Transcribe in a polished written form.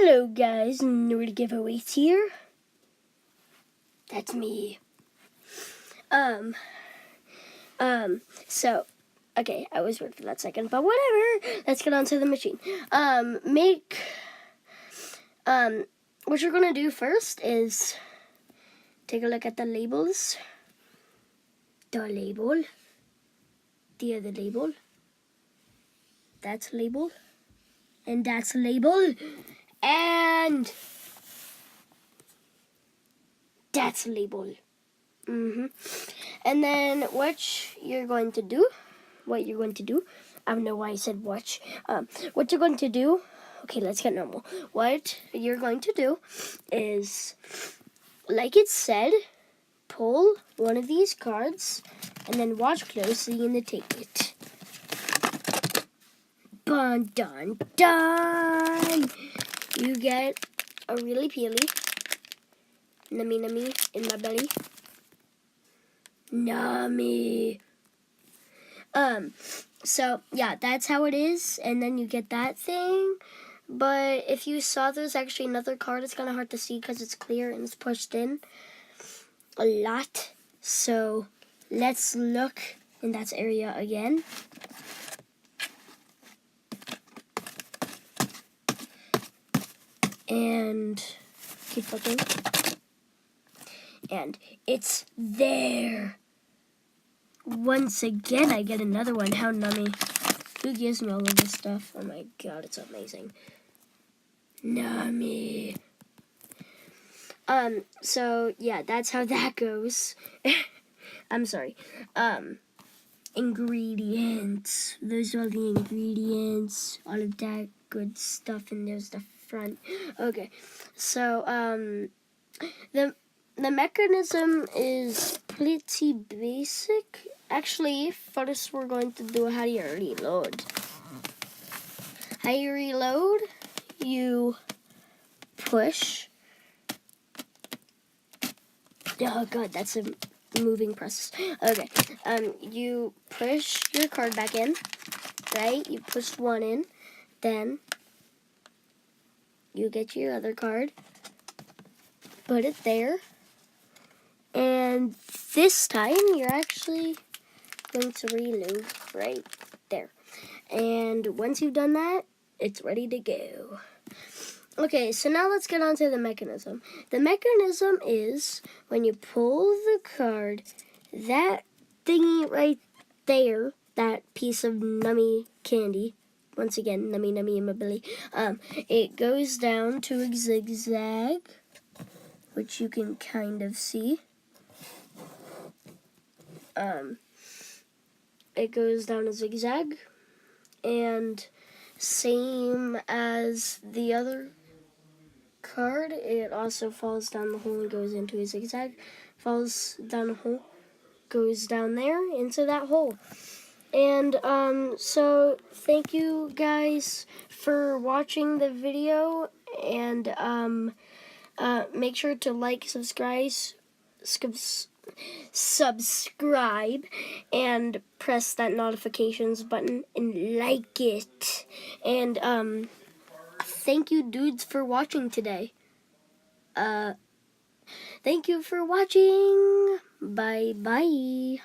Hello guys, Nerd Giveaways here. That's me. So, okay, I was weird for that second, but whatever. Let's get onto the machine. What you're gonna do first is take a look at the labels. The label. The other label. That's label. And that's label. And that's label. And then what you're going to do, I don't know why I said watch. What you're going to do, okay, let's get normal. What you're going to do is, like it said, pull one of these cards and then watch closely in the ticket. Dun dun dun! You get a Reely Peely, nummy nummy in my belly. Nummy. So yeah, that's how it is, and then you get that thing. But if you saw there's actually another card, it's kind of hard to see because it's clear and it's pushed in a lot. So let's look in that area again. And keep looking. And it's there. Once again, I get another one. How nummy. Who gives me all of this stuff? Oh my god, it's amazing. Nummy. So, yeah, that's how that goes. I'm sorry. Ingredients. Those are the ingredients. All of that good stuff, and there's the front. Okay, so, the mechanism is pretty basic. Actually, first we're going to do how you reload. How you reload, you push. Oh god, that's a moving process. Okay, you push your card back in, right? You push one in, then you get your other card, put it there, and this time you're actually going to reload right there. And once you've done that, it's ready to go. Okay, so now let's get on to the mechanism. The mechanism is when you pull the card, that thingy right there, that piece of nummy candy, once again, nummy nummy in my belly, it goes down to a zigzag, which you can kind of see. It goes down a zigzag, and same as the other card, it also falls down the hole and goes into a zigzag, falls down a hole, goes down there into that hole. And so thank you guys for watching the video, and make sure to like, subscribe and press that notifications button and like it. And thank you dudes for watching today. Thank you for watching. Bye bye.